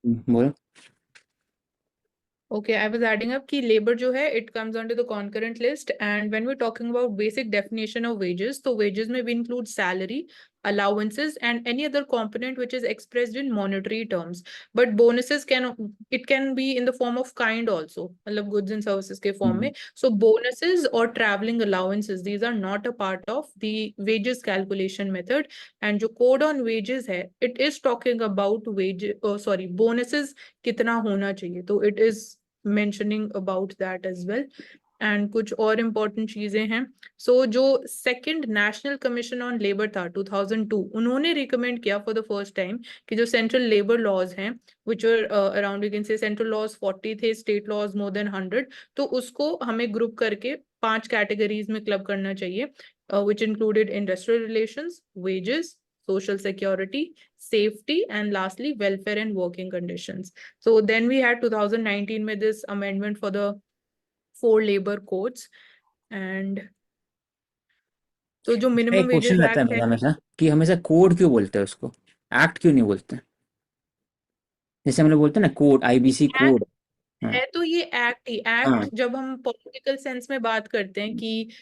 बोलो। Okay, I was adding up कि labor जो है it comes under the concurrent list, and when we're talking about basic definition of wages, तो wages में we include salary, allowances and any other component which is expressed in monetary terms. But bonuses can be in the form of kind also, मतलब goods and services के form में. So bonuses or traveling allowances, these are not a part of the wages calculation method. And जो code on wages है, it is talking about bonuses कितना होना चाहिए, तो it is mentioning about that as well. And कुछ और important चीजें हैं. जो second national commission on labour था 2002, उन्होंने रिकमेंड किया फॉर द फर्स्ट टाइम कि जो सेंट्रल लेबर लॉज हैं which are around we can say central laws 40 थे, स्टेट लॉज मोर देन 100, तो उसको हमें ग्रुप करके 5 कैटेगरीज में क्लब करना चाहिए, which included industrial relations, wages, social security, safety, and lastly welfare and working conditions. So then we had 2019 with this amendment for the 4 labor codes. And तो जो एक मिनिमम क्वेश्चन वेजेस रहता है act है, मेरा हमेशा कि हमेशा कोड क्यों बोलते हैं उसको, एक्ट क्यों नहीं बोलते? जैसे हम लोग बोलते हैं ना कोड, आईबीसी एक्ट कोड। हाँ। है तो ये एक्ट ही एक्ट, हाँ। जब हम पॉलिटिकल सेंस में बात करते हैं कि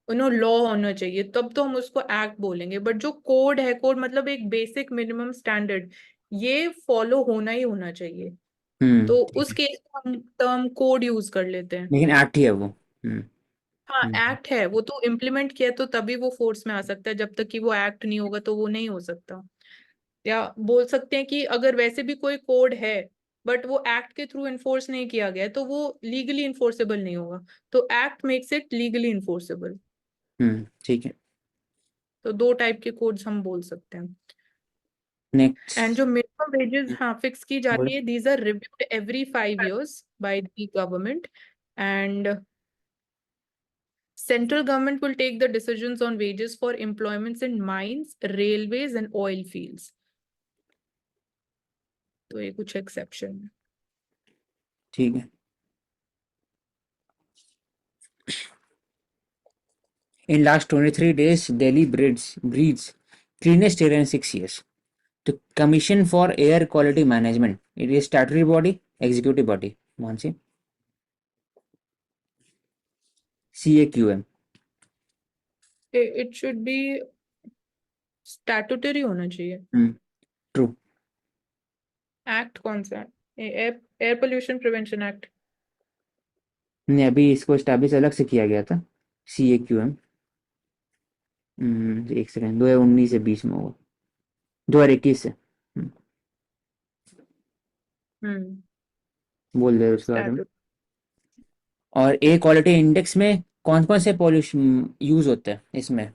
लॉ होना चाहिए, तब तो हम उसको एक्ट बोलेंगे. बट जो कोड है, कोड मतलब एक बेसिक मिनिमम स्टैंडर्ड, ये फॉलो होना ही होना चाहिए. तो ठीक उस है। केस में हम टर्म कोड यूज कर लेते हैं. लेकिन एक्ट ही है वो। हाँ, हम्म। एक्ट है, वो तो इम्प्लीमेंट किया तो तभी वो फोर्स में आ सकता है, जब तक कि वो एक्ट नहीं होगा तो वो नहीं हो सकता. या बोल सकते हैं कि अगर वैसे भी कोई कोड है बट वो एक्ट के थ्रू इन्फोर्स नहीं किया गया है, तो वो लीगली इन्फोर्सेबल नहीं होगा. तो act makes it legally enforceable. ठीक है। तो 2 टाइप के कोड्स हम बोल सकते हैं. And next. जो मिनिमम वेजेस हाँ फिक्स की बोलो। जाती है, these are reviewed every 5 years by the government. And central government will take the decisions on wages for employments in mines, railways and oil fields. तो ये कुछ एक्सेप्शन है. ठीक है। In last 23 days, Delhi breathes cleanest air in 6 years. The Commission for Air Quality Management. It is statutory body, executive body. Mansi. CAQM. It should be statutory होना चाहिए. True. Act कौन सा है? Air pollution prevention act. नहीं, अभी इसको establish अलग से किया गया था। CAQM। एक सेकेंड, 2019 से 20 में होगा, 2021 से। हम्म. बोल दे उसके बारे में। स्टैट्यूट. और एयर क्वालिटी इंडेक्स में कौन कौन से पॉल्यूशन यूज होते हैं इसमें,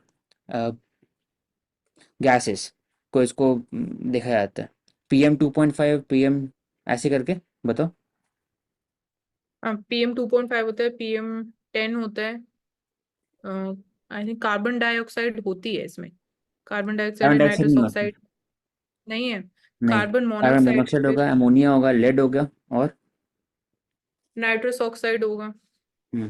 गैसेस को इसको देखा जाता है? PM 2.5, PM ऐसे करके बताओ। PM 2.5 होता है, PM 10 होता है. आई थिंक कार्बन डाइऑक्साइड होती है इसमें. Carbon dioxide carbon and dioxide nitrous नहीं होता। ऑक्साइड नहीं है. नहीं। कार्बन कार्बन मोनोऑक्साइड, मोनोऑक्साइड होगा, अमोनिया होगा, लेड होगा, और नाइट्रस ऑक्साइड होगा. हम्म,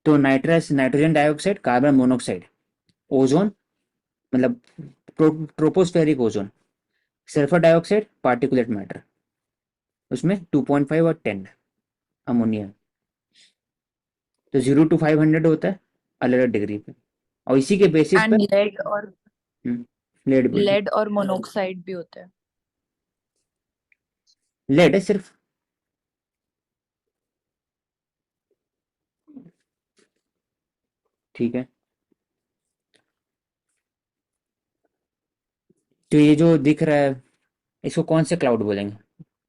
तो nitrogen dioxide, carbon monoxide, ozone, मतलब tropospheric ozone, sulphur dioxide, particulate matter, उसमें 2.5 और 10 अमोनिया। तो 0 to 500 होता है अलग अलग डिग्री पे, और इसी के बेसिस एंड पर लेड बोलिए। लेड और मोनोक्साइड भी होता है. लेड है सिर्फ। ठीक है। तो ये जो दिख रहा है, इसको कौन से क्लाउड बोलेंगे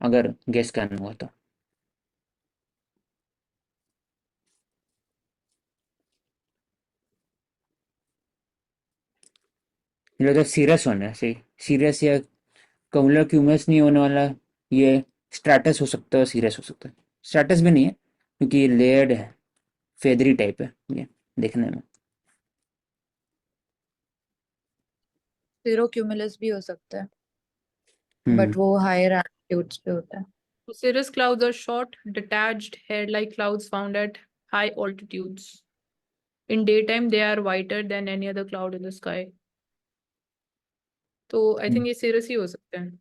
अगर गेस करना हुआ तो? ये तो सीरियस होना है, सीरियस या कमुलर क्यूमस नहीं होने वाला। ये स्ट्रैटस हो सकता है, सीरियस हो सकता है। स्ट्रैटस भी नहीं है क्योंकि ये लेयर्ड है, फेदरी टाइप है ये देखने में। जीरो क्यूमुलस भी हो सकता है, हम्म। बट वो हायर एल्टीट्यूड्स पे होता है. Cirrus clouds are short, detached, hair-like clouds found at high altitudes. In daytime, they are whiter than any other cloud in the sky. तो आई थिंक ये cirrus ही हो सकते हैं.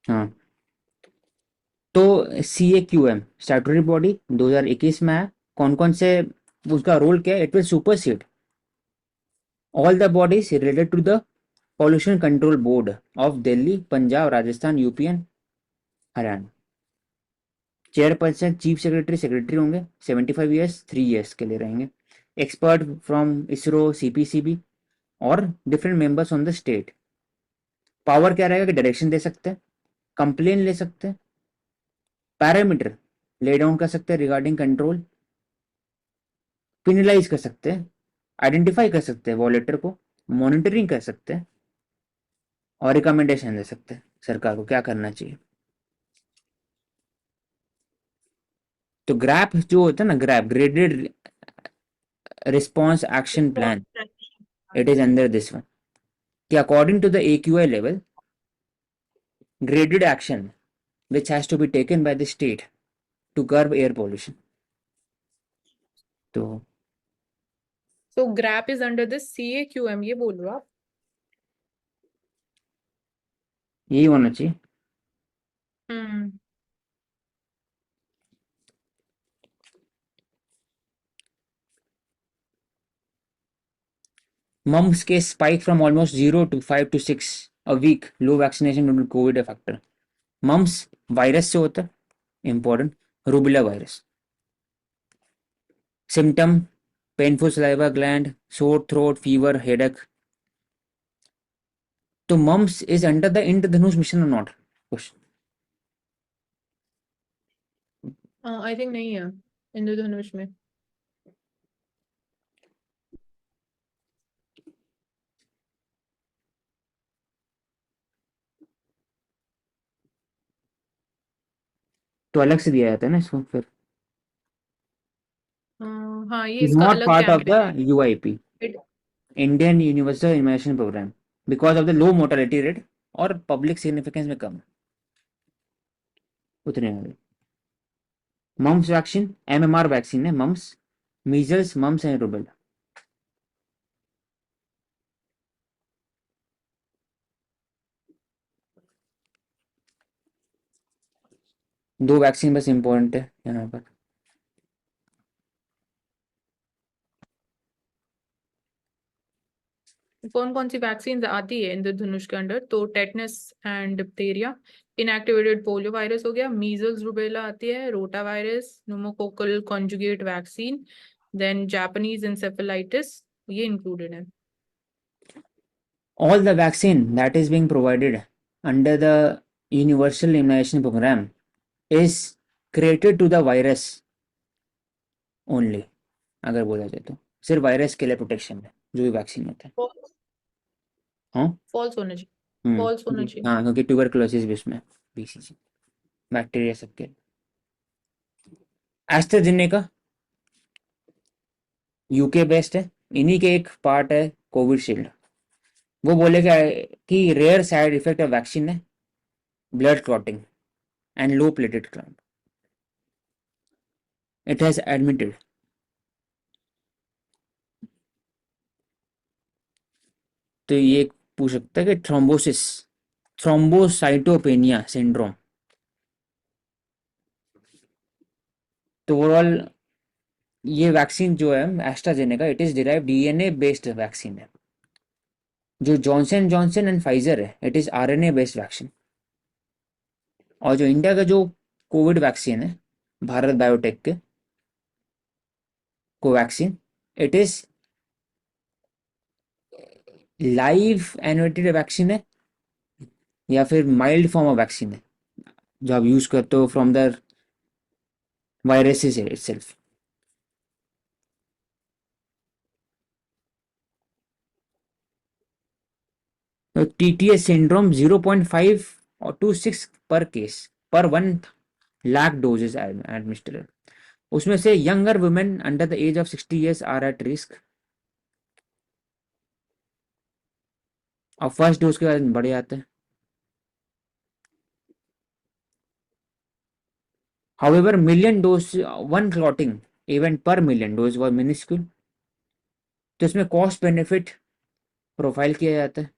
हाँ, तो CAQM स्टैट्यूटरी बॉडी 2021 में है। कौन कौन से उसका रोल क्या है? It will supersede all the bodies related to the pollution control board of Delhi, Punjab, Rajasthan, UP and Haryana. Chairperson chief secretary secretary होंगे, 75 ईयर्स 3 ईयर्स के लिए रहेंगे। एक्सपर्ट फ्रॉम इसरो, CPCB और different members on the state. Power क्या रहेगा कि डायरेक्शन दे सकते हैं, कंप्लेन ले सकते हैं, पैरामीटर ले डाउन कर सकते हैं रिगार्डिंग कंट्रोल, पिनलाइज कर सकते हैं, आइडेंटिफाई कर सकते हैं वॉलेटर को, मॉनिटरिंग कर सकते हैं और रिकमेंडेशन दे सकते हैं सरकार को क्या करना चाहिए। तो ग्रैप जो होता है ना, GRAP graded response action plan, it is under this one कि according to the AQI level graded action which has to be taken by the state to curb air pollution। तो So GRAP is under this CAQM, ये बोल रहे हो आप? यही होना चाहिए। हम्म। mumps case spike from almost 0 to 5 to 6 a week, low vaccination due to COVID factor। mumps virus से होता है, important, rubella virus. Symptom painful saliva gland, sore throat, fever, headache. तो mumps is under the Indradhanush mission or not? Question I think नहीं है इंद्रधनुष में। तो अलग से दिया जाता है ना इसको फिर। हाँ, ये इज इसका नॉट अलग part of campaign the UIP, है। Indian universal immunisation programme, because of the low mortality rate और पब्लिक सिग्निफिकेंस में कम है उतने में। मम्स वैक्सीन MMR वैक्सीन है, mumps, measles, mumps and rubella. दो वैक्सीन बस इंपॉर्टेंट है यहाँ पर। कौन कौन सी वैक्सीन आती है इंद्रधनुष के अंडर? तो tetanus and diphtheria, inactivated polio virus हो गया, मीजल्स रूबेला आती है, rota virus, pneumococcal conjugate vaccine, then Japanese encephalitis, ये इंक्लूडेड है। All the vaccine that is being provided under the universal immunization program is created to the virus only। अगर बोला जाए तो सिर्फ वायरस के लिए प्रोटेक्शन है जो भी वैक्सीन होता है। हाँ फॉल्स होना चाहिए, फॉल्स होना चाहिए। हाँ, क्योंकि ट्यूबरकुलोसिस भी उसमें, BCG बैक्टीरिया सबके। एस्ट्राजेनेका UK बेस्ड है, इन्हीं के एक पार्ट है कोविशील्ड। वो बोलेगा कि rare side effect of vaccine है blood clotting and low platelet count. It has admitted. तो ये पूछ सकता है कि थ्रोम्बोसिस, थ्रोम्बोसाइटोपेनिया सिंड्रोम। तो ओवरऑल ये वैक्सीन जो है AstraZeneca, it is derive DNA based vaccine है। जो जॉनसन जॉनसन एंड फाइजर है, it is RNA based vaccine. और जो इंडिया का जो कोविड वैक्सीन है भारत बायोटेक के Covaxin, it is live attenuated vaccine है या फिर माइल्ड फॉर्म ऑफ वैक्सीन है जो आप यूज करते हो फ्रॉम द वायरसेस इटसेल्फ। तो TTS सिंड्रोम 0.5 और 2.6 पर केस पर 1 लाख डोजेज एडमिनिस्ट्रेटेड। उसमें से younger women under the age of 60 years are at risk. और फर्स्ट डोज के बाद बढ़ जाते हैं। However, million dose one clotting event per million dose was minuscule। तो इसमें कॉस्ट बेनिफिट प्रोफाइल किया जाता है,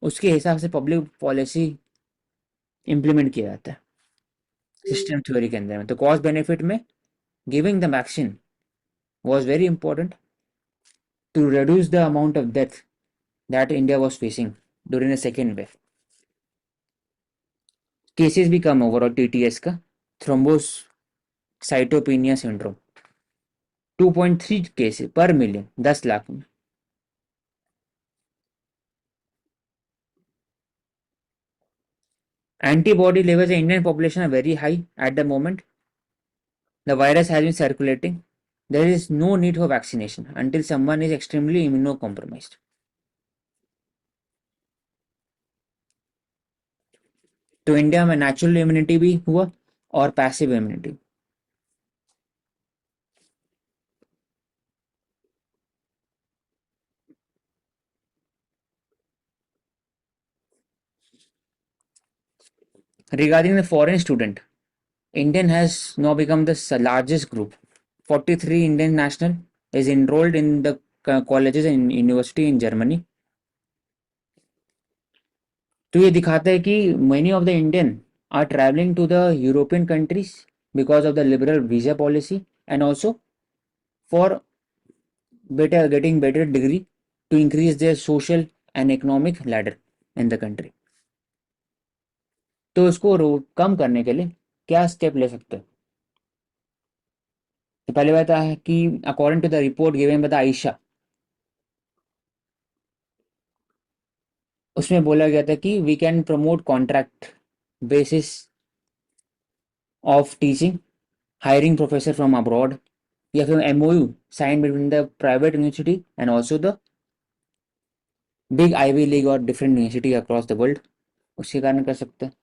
उसके हिसाब से पब्लिक पॉलिसी इंप्लीमेंट किया जाता है। सिस्टम थ्योरी के अंदर में। तो कॉस्ट बेनिफिट में giving the vaccine was very important to reduce the amount of death that India was facing during the second wave. Cases भी कम ओवरऑल टीटीएस का, थ्रोम्बोसाइटोपेनिया सिंड्रोम 2.3 केसेस पर मिलियन, 10 लाख में। Antibody levels in Indian population are very high at the moment. The virus has been circulating. There is no need for vaccination until someone is extremely immunocompromised. तो India में natural immunity भी हुआ और passive immunity. Regarding the foreign student, Indian has now become the largest group. 43 Indian national is enrolled in the colleges and university in Germany. तो ये दिखाता है कि many of the Indian are traveling to the European countries because of the liberal visa policy and also for getting better degree to increase their social and economic ladder in the country. तो इसको कम करने के लिए क्या step ले सकते हैं? तो पहले बात है कि according to the report given by the AISHE, उसमें बोला गया था कि we can promote contract basis of teaching, hiring professor from abroad, या फिर MOU sign between the private university and also the big Ivy League और different university across the world, उसके कारण कर सकते हैं।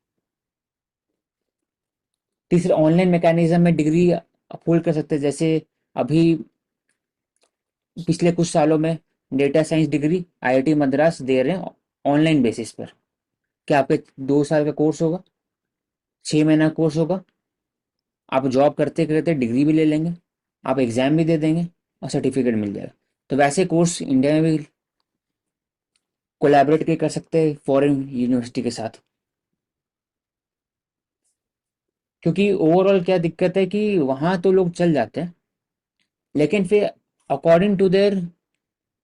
तीसरे, ऑनलाइन मैकेनिज्म में डिग्री होल्ड कर सकते हैं, जैसे अभी पिछले कुछ सालों में data science degree IIT Madras दे रहे हैं ऑनलाइन बेसिस पर। क्या आपके 2 साल का कोर्स होगा, 6 महीना कोर्स होगा, आप जॉब करते करते डिग्री भी ले लेंगे, आप एग्जाम भी दे देंगे और सर्टिफिकेट मिल जाएगा। तो वैसे कोर्स इंडिया में भी कोलैबोरेट कर सकते हैं फॉरेन यूनिवर्सिटी के साथ। क्योंकि ओवरऑल क्या दिक्कत है कि वहाँ तो लोग चल जाते हैं, लेकिन फिर according to their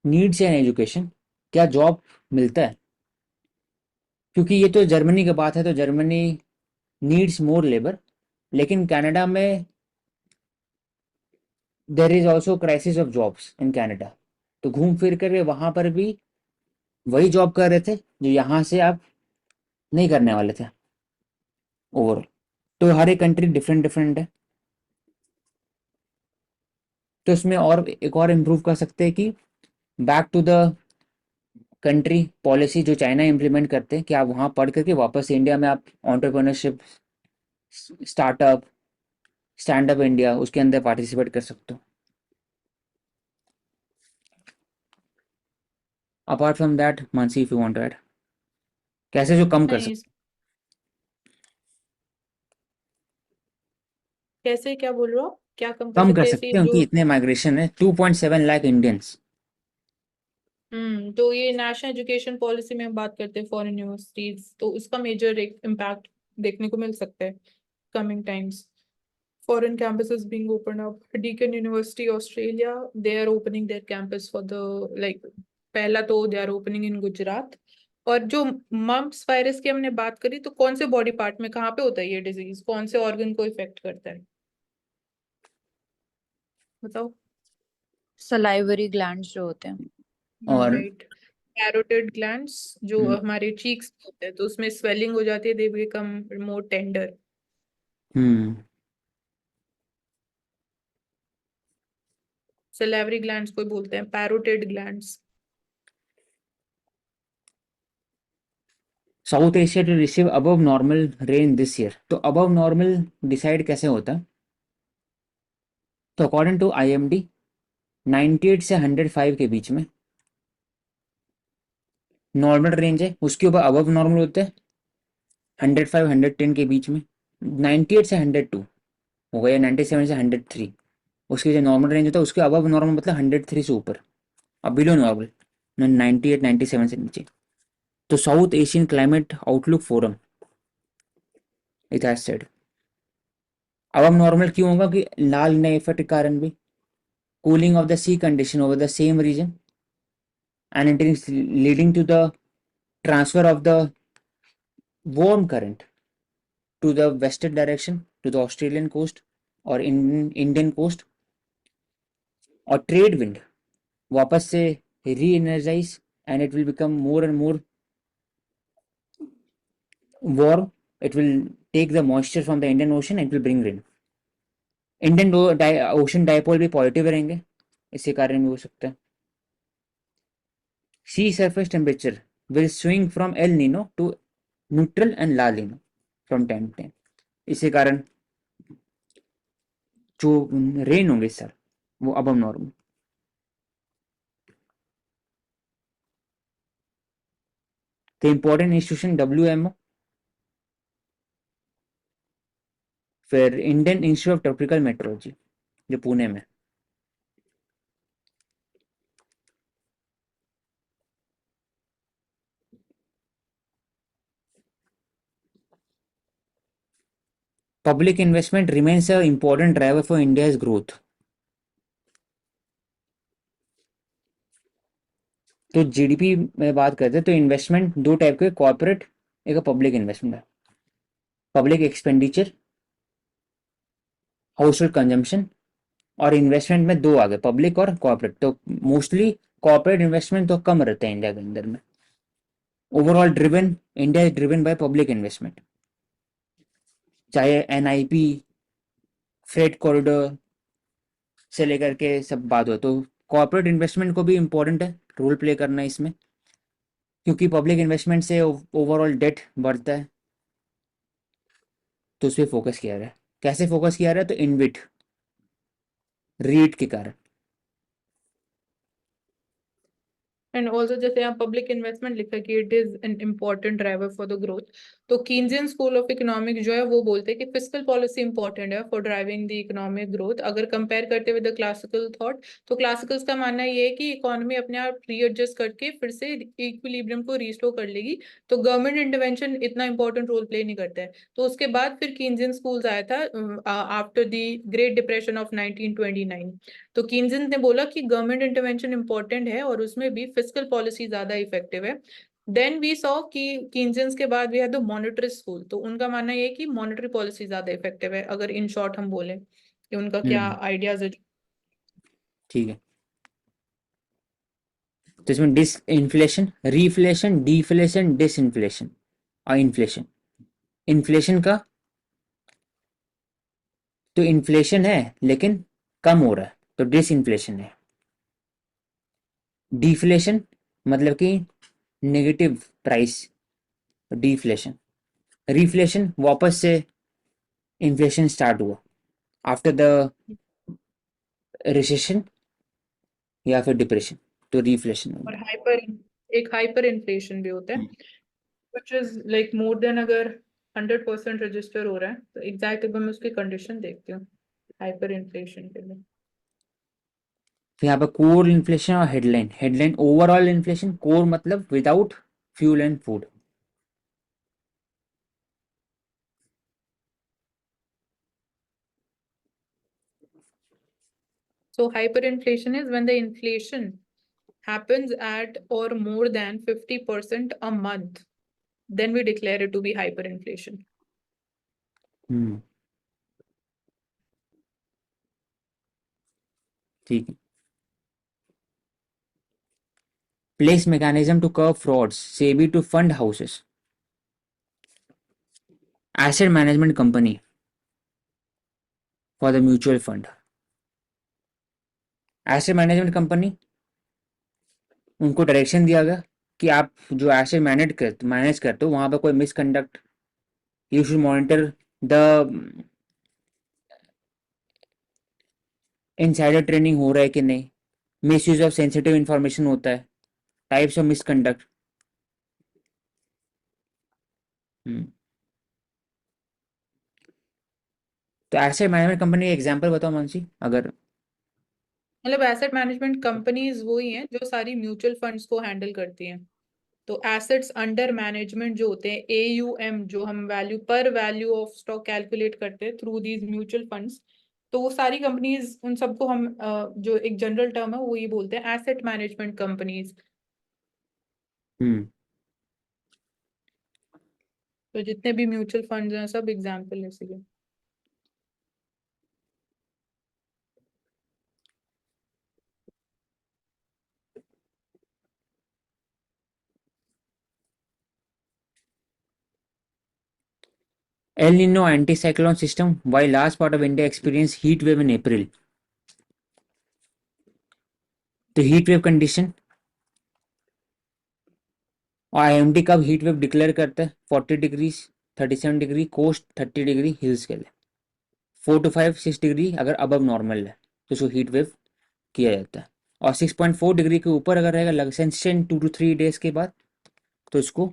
needs and education क्या जॉब मिलता है? क्योंकि ये तो जर्मनी की बात है, तो जर्मनी नीड्स मोर लेबर, लेकिन कनाडा में there is also crisis of jobs in Canada. तो घूम फिर कर वहाँ पर भी वही जॉब कर रहे थे जो यहाँ से आप नहीं करने वाले थे ओवरऑल। तो हर एक कंट्री डिफरेंट डिफरेंट है। तो इसमें और एक और इम्प्रूव कर सकते हैं कि back to the country policy जो चाइना इम्प्लीमेंट करते हैं कि आप वहाँ पढ़ करके वापस इंडिया में आप entrepreneurship, startup, stand up India, उसके अंदर पार्टिसिपेट कर सकते हो। Apart from that, Mansi, if you want to add, कैसे जो कम कर नहीं, सकते? कैसे, क्या बोल रहे हो, क्या कम कर कम कर सकते हैं ऐसे सकते हैं जो। क्योंकि इतने माइग्रेशन है, 2.7 लाख इंडियंस। तो ये नेशनल एजुकेशन पॉलिसी में हम बात करते हैं फॉरेन यूनिवर्सिटीज, तो इसका मेजर एक इम्पैक्ट देखने को मिल सकता है coming times. Foreign campuses being opened up. Deakin University, Australia, they are opening their campus for the like पहला तो they are opening in Gujarat. और जो मम्प्स वायरस की हमने बात करी, तो कौन से बॉडी पार्ट में कहाँ पे होता है ये डिजीज, कौन से ऑर्गन को इफेक्ट करता है, बताओ। सलाइवरी ग्लैंड्स जो होते हैं। और राइट, कैरोटिड ग्लैंड्स जो हम्म हमारे चीक्स होते हैं, तो उसमें स्वेलिंग हो जाती है, they become more tender. Hmm salivary glands को बोलते हैं parotid glands. South Asia to receive above normal rain this year. तो अबव नॉर्मल डिसाइड कैसे होता है? तो अकॉर्डिंग टू आईएमडी 98 से 105 के बीच में नॉर्मल रेंज है, उसके ऊपर अबव नॉर्मल होते हैं 105 110 के बीच में। 98 से 102 हो गया, 97 से 103 उसकी जो नॉर्मल रेंज होता है, उसके अबव नॉर्मल मतलब 103 से ऊपर, अब बिलो नॉर्मल 98 97 से नीचे। तो south Asian climate outlook forum, it has said अब नॉर्मल क्यों होगा कि लाल ने इफेक्ट के कारण भी cooling of the sea condition over the same region, and it is leading to the transfer of the warm current to the western direction to the Australian coast or Indian coast, और trade wind वापस से re-energize and it will become more and more warm. It will take the moisture from the Indian Ocean and it will bring rain. Indian ocean dipole भी positive रहेंगे, इसी कारण भी हो सकता है. Sea surface temperature will swing from El Nino to neutral and La Nina from time to time. इसी कारण जो रेन होंगे सर वो अब normal. The important institution WMO, फिर Indian institute of tropical metrology जो पुणे में. Public investment remains a important driver for India's growth. तो जीडीपी में बात करते हैं तो इन्वेस्टमेंट दो टाइप के, कॉर्पोरेट एक पब्लिक इन्वेस्टमेंट है. Public expenditure, house hold consumption, और इन्वेस्टमेंट में दो आ गए, पब्लिक और कॉर्पोरेट. तो मोस्टली कॉर्पोरेट इन्वेस्टमेंट तो कम रहता है इंडिया के अंदर में. Overall driven, India is driven by public investment, चाहे NIP, फ्रेट कॉरिडोर से लेकर के सब बात हो. तो कॉर्पोरेट इन्वेस्टमेंट को भी इम्पोर्टेंट है रोल प्ले करना इसमें, क्योंकि पब्लिक इन्वेस्टमेंट से ओवरऑल डेट बढ़ता है. तो उस पर फोकस किया रहा है. कैसे फोकस किया रहा है? तो इनविट रीट के कारण. एंड ऑल्सो जैसे यहाँ पब्लिक इन्वेस्टमेंट लिखा कि it is an important driver for the growth. तो कीन्जियन स्कूल ऑफ इकोनॉमिक्स जो है वो बोलते हैं कि फिस्कल पॉलिसी इंपॉर्टेंट है for driving the economic growth. अगर कंपेयर करते विद द क्लासिकल थॉट, तो क्लासिकल्स का मानना ये है कि इकोनॉमी अपने आप रीएडजस्ट करके फिर से इक्विलिब्रियम को रिस्टोर कर लेगी, तो गवर्नमेंट इंटरवेंशन इतना इंपॉर्टेंट रोल प्ले नहीं करता है. तो उसके बाद फिर कीन्जियन स्कूल्स आया था after the great depression of 1929. तो कीन्जियन ने बोला कि गवर्नमेंट इंटरवेंशन इंपॉर्टेंट है और उसमें भी फिस्कल पॉलिसी ज्यादा इफेक्टिव है. देन वी सॉ कि कीन्जियंस के बाद we have the monetary school. तो उनका मानना ये है कि मॉनेटरी पॉलिसी ज्यादा इफेक्टिव है, अगर इन शॉर्ट हम बोले कि उनका क्या आइडियाज है. ठीक है. तो इसमें disinflation, reflation, deflation, disinflation और इन्फ्लेशन. इन्फ्लेशन का तो इन्फ्लेशन है लेकिन कम हो रहा है, तो डिस इन्फ्लेशन है. डिफ्लेशन मतलब कि नेगेटिव प्राइस, डिफ्लेशन. रिफ्लेशन वापस से इन्फ्लेशन स्टार्ट हुआ आफ्टर द रिसेशन या फिर डिप्रेशन, तो रिफ्लेशन हो और गया. एक हाइपर इन्फ्लेशन भी होता है, which is like more than अगर 100% रजिस्टर हो रहा है. तो एग्जैक्ट अब मैं उसकी कंडीशन देखती हूँ हाइपर इन्फ्लेशन के लिए. तो यहाँ पर कोर इन्फ्लेशन और headline. Headline overall inflation, core मतलब without fuel and food. So hyperinflation is when the inflation happens at or more than 50% a month. Then we declare it to be hyperinflation. ठीक है. Place mechanism to curb frauds, SEBI to fund houses. Asset management company for the mutual fund. Asset management company, उनको direction दिया गया कि आप जो asset manage करते हो वहां पर कोई misconduct, you should monitor the insider trading हो रहा है कि नहीं, miss use of sensitive information होता है, टाइप्स ऑफ मिसकंडक्ट. तो एसेट मैनेजमेंट कंपनी एग्जांपल बताओ मानसी अगर. मतलब एसेट मैनेजमेंट कंपनीज वो ही हैं जो सारी म्यूचुअल फंड्स को हैंडल करती हैं. तो एसेट्स अंडर मैनेजमेंट जो होते हैं AUM, जो हम वैल्यू ऑफ स्टॉक कैलकुलेट करते हैं थ्रू दीज म्यूचुअल फंड्स, तो वो सारी कंपनीज, उन सबको हम जो एक जनरल टर्म है वो ये बोलते हैं एसेट मैनेजमेंट कंपनीज। हम्म तो जितने भी म्यूचुअल फंड्स हैं सब एग्जाम्पल है इसलिए। El Nino anticyclone system. While large part of India experienced heat wave in April. तो हीट वेव कंडीशन, और IMD कब हीट वेव डिक्लेयर करता है? 40 degree 37 degree coast, 30 degree hills के लिए। 4 to 5 6 डिग्री अगर अबव नॉर्मल है तो उसको हीट वेव किया जाता है, और 6.4 डिग्री के ऊपर अगर रहेगा लगसेंशन 2 to 3 डेज के बाद तो इसको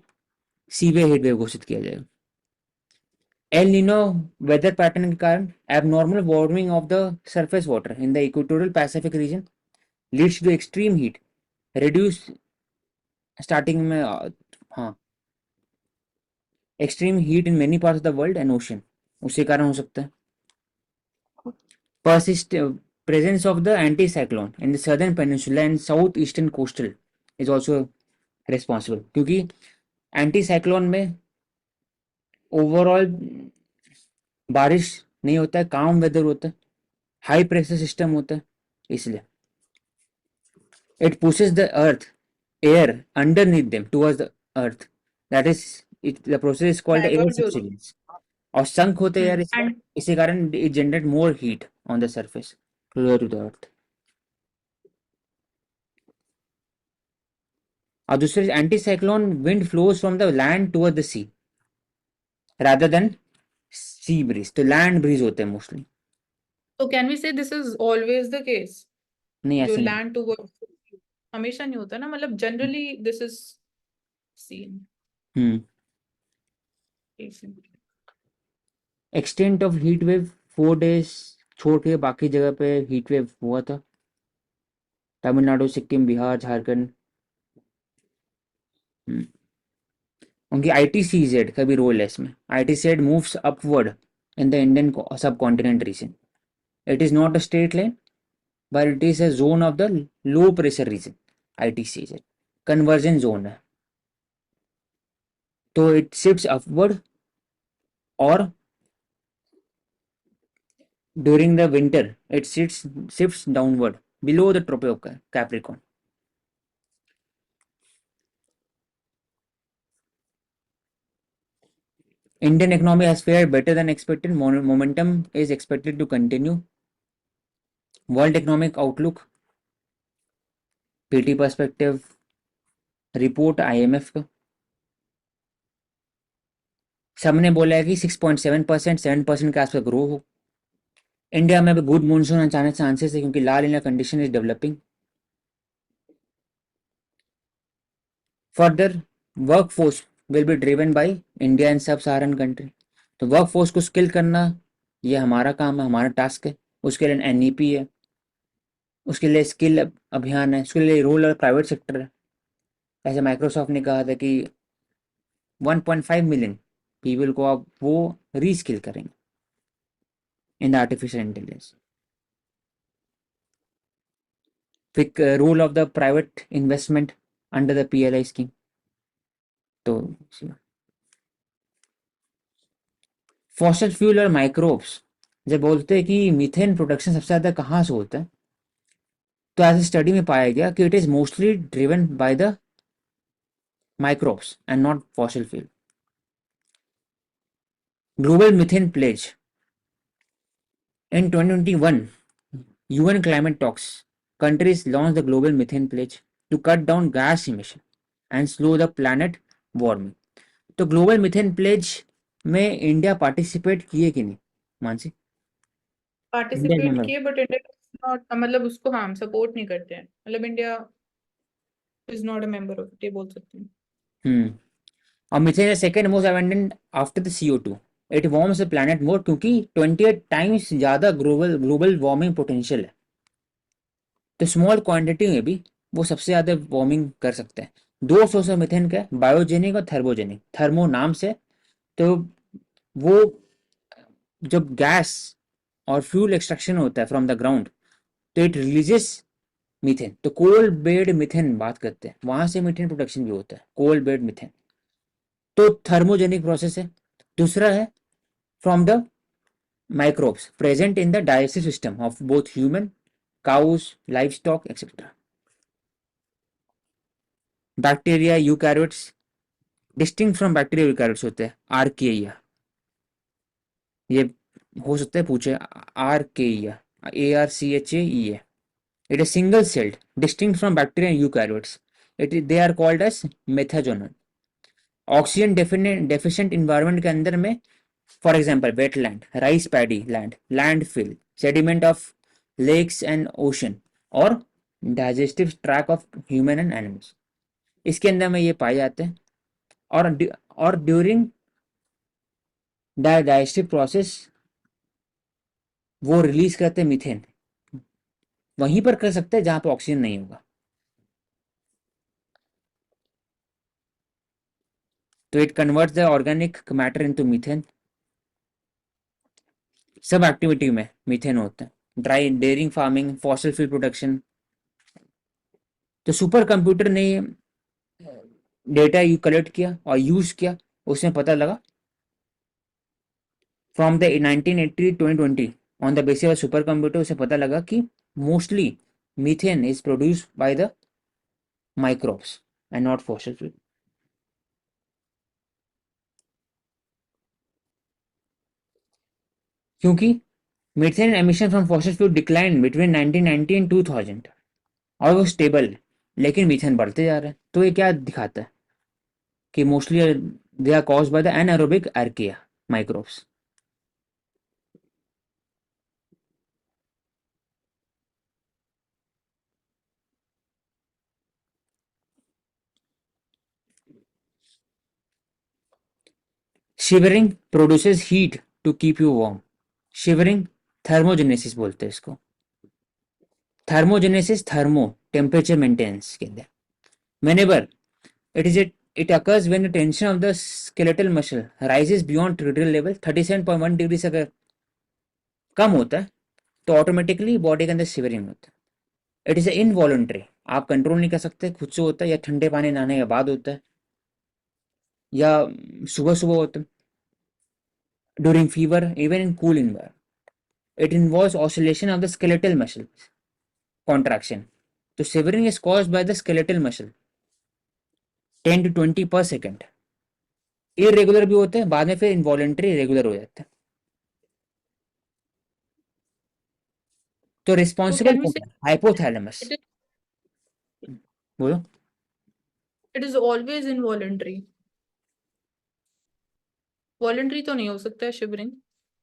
सीवियर हीट वेव घोषित किया जाएगा। एल नीनो वेदर पैटर्न के कारण abnormal warming of the surface water in the equatorial Pacific region leads to extreme heat reduce, starting में हाँ, extreme heat in many parts of the world and ocean, उसी कारण हो सकता है। persist presence of the anticyclone in the southern peninsula and southeastern coastal is also responsible, क्योंकि anticyclone में overall बारिश नहीं होता है, काम वेदर होता है, हाई प्रेशर सिस्टम होता है, इसलिए it pushes the earth air underneath them towards the earth, that is it, the process is called air diverge होता सब्सिडेंस, और संक होते हैं यार इसका, एंड इसी कारण it generate more heat on the surface closer to the earth. और दूसरे anticyclone wind flows from the land toward the sea rather than sea breeze, तो लैंड ब्रीज होते हैं मोस्टली। तो कैन वी से this is always the case, नहीं जो ऐसे नहीं। लैंड टूवर्ड्स हमेशा नहीं होता ना, मतलब generally this is seen. Hmm extent of heat wave 4 days छोड़ के बाकी जगह पे हीट वेव हुआ था, तमिलनाडु, सिक्किम, बिहार, झारखंड। उनकी ITCZ का भी रोल है इसमें। ITCZ moves upward in the Indian subcontinent region, it is not a straight line but it is a zone of the low pressure region, ITCZ convergence zone है, तो it shifts upward or during the winter it shifts downward below the tropic of Capricorn. Indian economy has fared better than expected. Momentum is expected to continue. World Economic Outlook, PT Perspective report IMF का, सबने बोला है कि 6.7% 7% के आसपास grow हो। India में भी गुड मॉनसून अचानक चांसेस है क्योंकि La Niña condition is developing. Further work force will be driven by India and sub Saharan country, तो वर्क फोर्स को स्किल करना ये हमारा काम है, हमारा टास्क है। उसके लिए NEP है, उसके लिए स्किल अभियान है, उसके लिए रोल और प्राइवेट सेक्टर है। ऐसे माइक्रोसॉफ्ट ने कहा था कि 1.5 मिलियन पीपल को आप वो रीस्किल करेंगे इन द आर्टिफिशियल इंटेलिजेंस। फिर role of the private investment under the PLI scheme, तो फॉसिल फ्यूल और माइक्रोब्स जब बोलते हैं कि मीथेन प्रोडक्शन सबसे ज़्यादा कहाँ से होता है, तो ऐसे स्टडी में पाया गया कि it is mostly driven by the microbes and not fossil fuel. Global methane pledge in 2021 UN climate talks, countries launched the global methane pledge to cut down gas emission and slow the planet warming. तो global methane pledge में India participate किए कि नहीं Mansi? India participate member. किए but India not, मतलब उसको हम support नहीं करते हैं, मतलब India is not a member of it, ये बोल सकते हैं। और methane is second most abundant after the CO2, it warms the planet more क्योंकि 28 टाइम्स ज़्यादा ग्लोबल वार्मिंग पोटेंशियल है, तो स्मॉल क्वांटिटी में भी वो सबसे ज़्यादा वार्मिंग कर सकते हैं। दो सोर्स ऑफ मीथेन का, बायोजेनिक और थर्मोजेनिक। थर्मो नाम से, तो वो जब गैस और फ्यूल एक्सट्रैक्शन होता है फ्रॉम द ग्राउंड, तो इट रिलीजेस मीथेन। तो कोल बेड मीथेन बात करते हैं, वहां से मीथेन प्रोडक्शन भी होता है, कोल बेड मीथेन। तो थर्मोजेनिक प्रोसेस है। दूसरा है from the microbes present in the digestive system of both human, cows, livestock, etc. Bacteria, eukaryotes, distinct from bacteria eukaryotes होते हैं आर्किया। ये हो सकता है पूछे, archaea, ARCHAEA. It is single celled, distinct from bacteria and eukaryotes. They are called as methazoan. Oxygen deficient environment के अंदर में, for example wetland, rice paddy land, landfill, sediment of lakes and ocean, और digestive tract of human and animals, इसके अंदर में ये पाए जाते हैं। और ड्यूरिंग डाइजेस्टिव प्रोसेस वो रिलीज करते हैं मीथेन, वहीं पर कर सकते हैं जहां पर ऑक्सीजन नहीं होगा। तो it converts the organic matter into methane. सब एक्टिविटी में मीथेन होता है, dry dairying, farming, fossil fuel production. तो सुपर कंप्यूटर ने डेटा यू कलेक्ट किया और यूज किया, उसमें पता लगा from the 1980-2020 on the basis of supercomputer, उसे पता लगा कि mostly methane is produced by the microbes and not fossil fuel. क्योंकि methane emission from fossil fuel decline between 1990 and 2000, और वो स्टेबल है, लेकिन मीथेन बढ़ते जा रहे हैं। तो ये क्या दिखाता है कि mostly they are caused by the anaerobic archaea microbes. Shivering produces heat to keep you warm. Shivering thermogenesis बोलते हैं इसको। थर्मोजेनेसिस थर्मो टेम्परेचर मेंटेनेंस के अंदर, whenever it occurs when the tension of the skeletal muscle rises beyond critical level 37.1 degree से अगर कम होता है तो ऑटोमेटिकली बॉडी के अंदर शिवरिंग होता है। इट इज इनवॉलंटरी, आप कंट्रोल नहीं कर सकते, खुद से होता है, या ठंडे पानी नहाने के बाद होता है, या सुबह सुबह होता है, during fever, even in cool environment. It involves oscillation of the skeletal muscle contraction. तो shivering is caused by the skeletal muscle 10 to 20 per second. Irregular भी होते हैं, बाद में फिर इनवॉलेंट्री रेगुलर हो जाते हैं। तो So रिस्पॉन्सिबल can we कौन say है? हाइपोथैलेमस। it बोलो। is always involuntary? Voluntary तो नहीं हो सकता है shivering.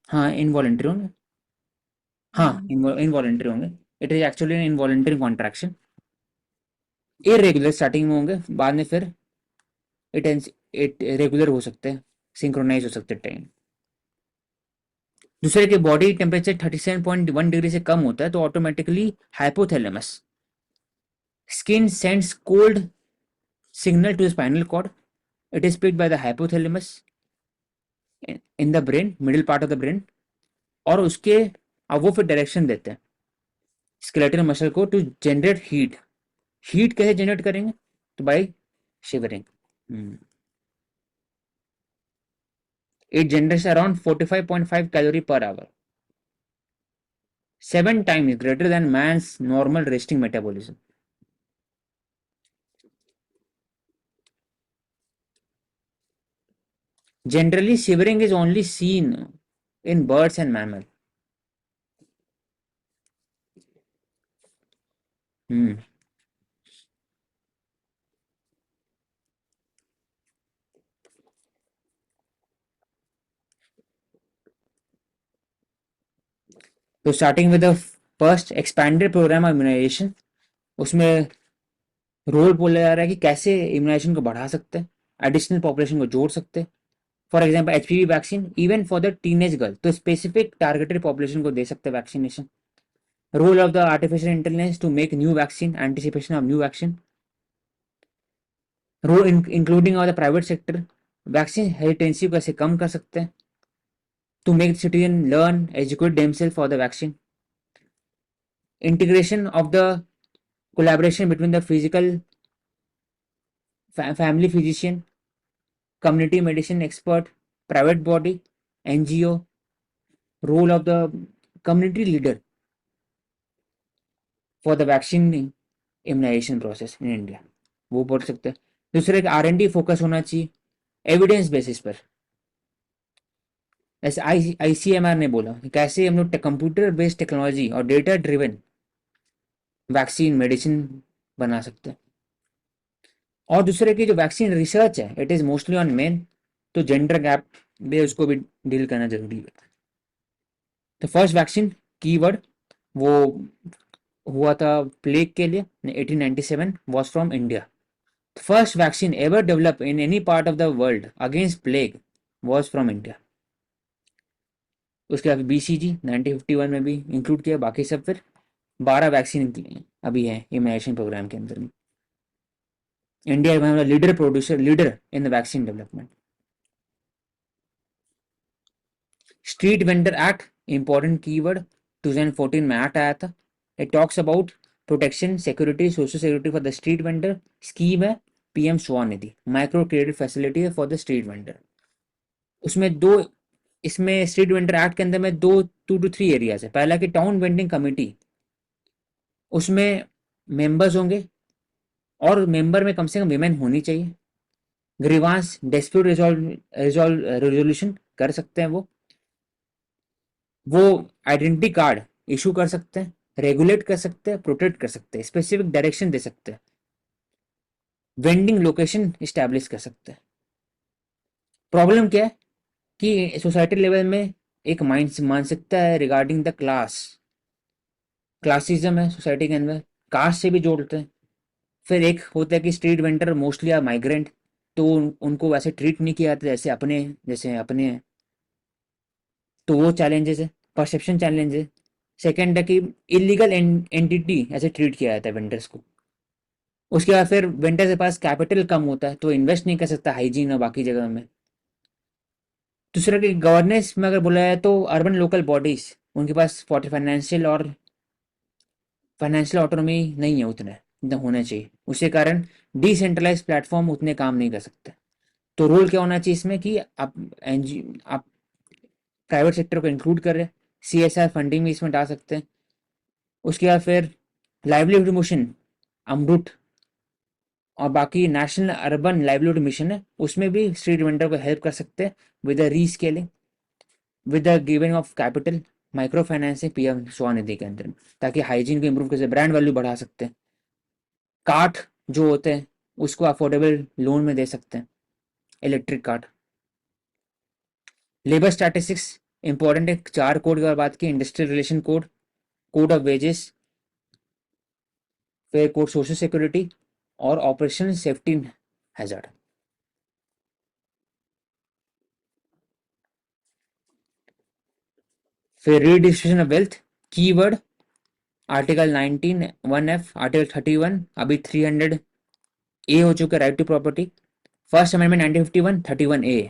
हाँ इनवॉलेंट्री होंगे, हाँ इनवॉलेंट्री होंगे। It is actually an involuntary contraction. Irregular starting में होंगे, बाद में फिर इट रेगुलर हो सकते हैं, सिंक्रोनाइज हो सकते हैं टाइम। दूसरे के बॉडी टेम्परेचर 37.1 डिग्री से कम होता है तो automatically hypothalamus, skin sends cold signal to spinal cord. It is picked by the hypothalamus in the brain, middle part of the brain, और उसके अब वो फिर डायरेक्शन देते हैं स्केलेटल मसल को टू जनरेट हीट। हीट कैसे जनरेट करेंगे? तो by shivering. It generates around 45.5 calorie per hour, 7 times greater than man's normal resting metabolism. Generally, shivering is only seen in birds and mammals. तो starting with the first expanded programme of immunisation, उसमें role बोला जा रहा है कि कैसे immunisation को बढ़ा सकते हैं, एडिशनल पॉपुलेशन को जोड़ सकते हैं। For example HPV vaccine even for the teenage girl, तो स्पेसिफिक टारगेटेड पॉपुलेशन को दे सकते हैं vaccination. Role of the artificial intelligence to make new vaccine, anticipation of new vaccine. Role including of the private sector, vaccine hesitancy को कैसे कम कर सकते हैं, to make citizen learn educate themselves for the vaccine, integration of the collaboration between the physical family physician, community medicine expert, private body, NGO, role of the community leader for the vaccine immunization process in India, वो पढ़ सकते हैं। दूसरे R&D focus होना चाहिए evidence basis पर, ऐसे ICMR ने बोला कि कैसे हम लोग कंप्यूटर बेस्ड टेक्नोलॉजी और डेटा ड्रिवन वैक्सीन मेडिसिन बना सकते हैं। और दूसरे की जो वैक्सीन रिसर्च है it is mostly on main, तो जेंडर गैप भी उसको भी डील करना जरूरी है। तो फर्स्ट वैक्सीन कीवर्ड वो हुआ था प्लेग के लिए 1897, was from India. First vaccine ever develop in any part of the world against plague was from India. उसके बाद BCG 1951 में भी इंक्लूड किया, बाकी सब फिर 12 वैक्सीन अभी है इम्यूनाइजेशन प्रोग्राम के अंदर में। India is leader producer leader in the vaccine development. Street vendor act important keyword 2014 में एक्ट आया था। It talks about protection security social security for the street vendor. Scheme है PM Svanidhi, micro credit facility है for the street vendor. उसमें दो, इसमें street vendor act के अंदर में 2 to 3 एरियाज है। पहला कि टाउन वेंडिंग कमेटी, उसमें मेंबर्स होंगे और मेंबर में कम से कम विमेन होनी चाहिए। ग्रीवांस डिस्प्यूट रिजोल्यूशन कर सकते हैं वो आइडेंटिटी कार्ड इशू कर सकते हैं, रेगुलेट कर सकते हैं, प्रोटेक्ट कर सकते हैं, स्पेसिफिक डायरेक्शन दे सकते हैं, वेंडिंग लोकेशन इस्टेब्लिश कर सकते हैं। प्रॉब्लम क्या है कि सोसाइटी लेवल में एक मानसिकता है रिगार्डिंग द क्लासिज्म है सोसाइटी के अंदर, कास्ट से भी जोड़ते हैं। फिर एक होता है कि street vendor mostly are migrant, तो उनको वैसे ट्रीट नहीं किया जाता जैसे अपने हैं, तो वो चैलेंजेस है, परसेप्शन चैलेंज है। सेकेंड है कि इलीगल एंटिटी ऐसे ट्रीट किया जाता है वेंडर्स को। उसके बाद फिर वेंडर के पास कैपिटल कम होता है तो इन्वेस्ट नहीं कर सकता हाइजीन और बाकी जगह में। दूसरा कि गवर्नेंस में अगर बोला जाए तो अर्बन लोकल बॉडीज उनके पास फाइनेंशियल ऑटोनॉमी नहीं है उतना जितना होना चाहिए, उसके कारण डिसेंट्रलाइज प्लेटफॉर्म उतने काम नहीं कर सकते। तो रोल क्या होना चाहिए इसमें कि आप प्राइवेट सेक्टर को इंक्लूड कर रहे हैं, CSR फंडिंग भी इसमें डाल सकते हैं। उसके बाद फिर लाइवलीहुड मिशन अमृत और बाकी नेशनल अर्बन लाइवलीहुड मिशन है, उसमें भी स्ट्रीट वेंडर को हेल्प कर सकते हैं with the rescaling, with the giving of capital, micro financing PM Svanidhi के अंदर, ताकि हाइजीन को इम्प्रूव कर, ब्रांड वैल्यू बढ़ा सकते हैं। कार्ट जो होते हैं उसको अफोर्डेबल लोन में दे सकते हैं, electric cart. Labour statistics important है, 4 कोड की बात की, industrial relation code, code of wages, फिर कोड सोशल सिक्योरिटी और ऑपरेशन सेफ्टी हैजर्ड। फिर redistribution of wealth keyword article 19 1F, article 31, अभी 300A हो चुका right to property. First amendment 1951 31A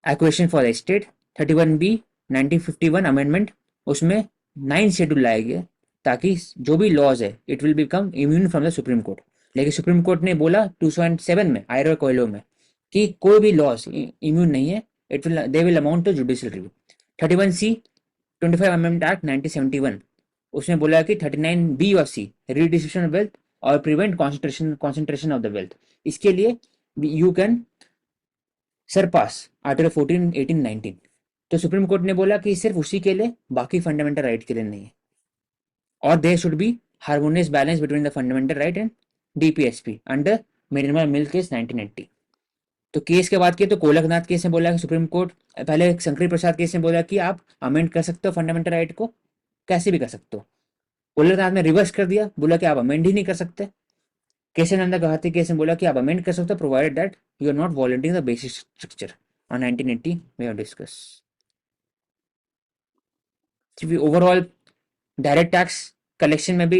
acquisition for the state, 31B 1951 amendment, उसमें 9 schedule लाया गया ताकि जो भी लॉज है it will become immune from the supreme court. लेकिन सुप्रीम कोर्ट ने बोला 2007 में आयरर कोयलो में कि कोई भी लॉज इम्यून नहीं है, they will amount to judicial review. 31C 25 amendment act 1971, उसमें बोला कि 39B और C रीडिस्ट्रीब्यूशन ऑफ वेल्थ और prevent concentration of the wealth, इसके लिए यू कैन सरपास आर्टिकल 14 18 19। तो सुप्रीम कोर्ट ने बोला कि सिर्फ उसी के लिए, बाकी फंडामेंटल राइट के लिए नहीं है, और there should be harmonious balance between the fundamental right and DPSP under minimum mill case 1980। तो केस के बाद किया तो कोलकनाथ केस में बोला कि सुप्रीम कोर्ट, पहले शंकरी प्रसाद केस में बोला कि आप अमेंड कर सकते हो फंडामेंटल राइट को, कैसे भी कर सकते हो। कोलकनाथ ने रिवर्स कर दिया, बोला कि आप अमेंड ही नहीं कर सकते। केशवानंद गौहत्या केस में बोला कि आप अमेंड कर सकते हो provided that you are not violating the basic structure. On 1980 we have discuss. Overall direct tax collection में भी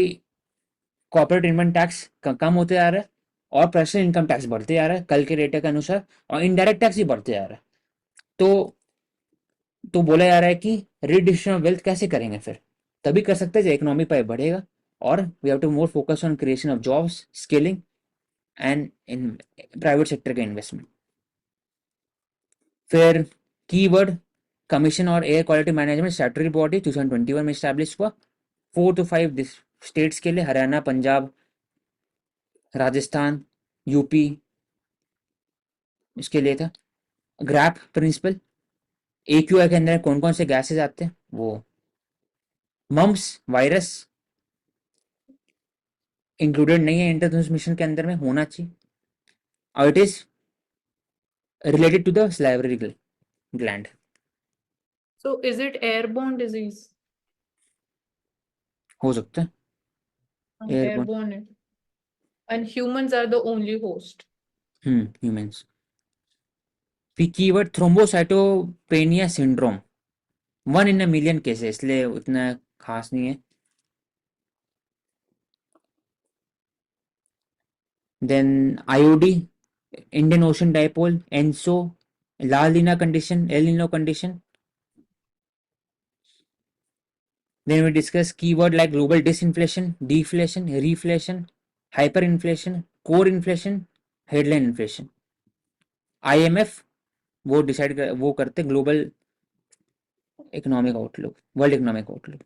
कॉर्पोरेट इनकम टैक्स कम होते जा रहा है, और पर्सनल इनकम टैक्स बढ़ते जा रहा है कल के डेटा के अनुसार, और इनडायरेक्ट टैक्स भी बढ़ते जा रहा है। तो बोला जा रहा है कि रिडिस्ट्रीब्यूशन ऑफ वेल्थ कैसे करेंगे फिर, तभी कर सकते हैं जब इकोनॉमी पाई बढ़ेगा, और we have to more focus on creation of jobs, skilling and in private sector का इन्वेस्टमेंट। फिर कीवर्ड कमीशन और air quality management statutory body 2021 में स्टैब्लिश हुआ 4 to 5 स्टेट्स के लिए, हरियाणा, पंजाब, राजस्थान, यूपी, इसके लिए था। ग्रैप प्रिंसिपल, AQI के अंदर कौन कौन से गैसेज आते हैं, वो मम्स वायरस इंक्लूडेड नहीं है इंद्रधनुष मिशन के अंदर में, होना चाहिए, और it is related to the salivary gland. So is it airborne disease? हो सकता है airborne, Airborne. And humans are the only host. Humans. फिर keyword thrombocytopenia syndrome, 1 in a million cases, इसलिए उतना खास नहीं है। Then IOD, Indian Ocean dipole, ENSO, La Niña condition, El Niño condition. Then we discuss keyword like global disinflation, deflation, reflation, hyperinflation, core inflation, headline inflation. IMF वो decide कर, वो करते global economic outlook, world economic outlook.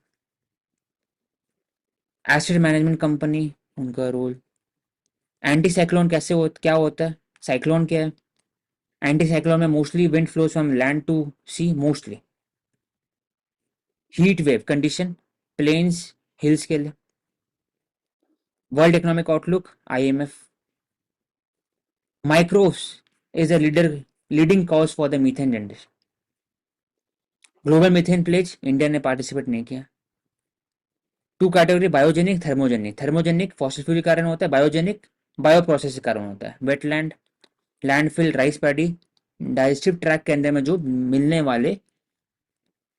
Asset management company, उनका role. Anticyclone कैसे क्या होता है, cyclone क्या है? एंटी साइक्लोन में mostly wind flows from land to sea, mostly heat wave condition, plains, hills के लिए। World economic outlook, IMF। Microbes is a leading cause for the methane generation. Global methane pledge, India ने participate नहीं किया। 2 category, biogenic, thermogenic. Thermogenic fossil fuel के कारण होता है, biogenic bio process के कारण होता है। Wetland, landfill, rice paddy, digestive tract के अंदर में जो मिलने वाले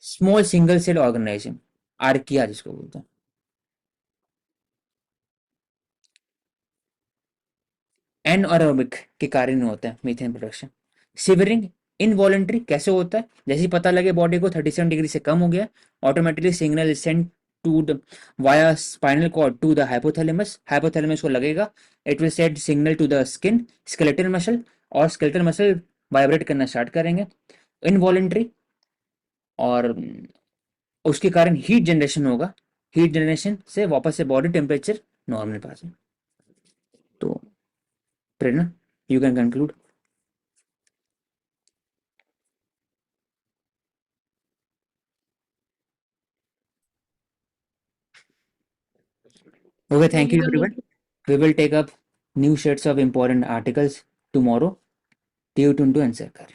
small single cell organism, archaea जिसको बोलते हैं। एनएरोबिक के कारण होता है मीथेन प्रोडक्शन। सिवरिंग इनवॉलेंट्री कैसे होता है, जैसे ही पता लगे बॉडी को 37 डिग्री से कम हो गया, automatically signal send to the via spinal cord to the hypothalamus, hypothalamus को लगेगा, it will send signal to the skin, skeletal muscle, और स्केलेटल मसल वाइब्रेट करना स्टार्ट करेंगे, इनवॉलेंट्री, और उसके कारण हीट जनरेशन होगा, हीट जनरेशन से वापस से बॉडी टेम्परेचर नॉर्मल पास है। तो Prerna, you can conclude. Okay, thank you everyone. We will take up new sets of important articles tomorrow. Stay tuned to Answer Kar.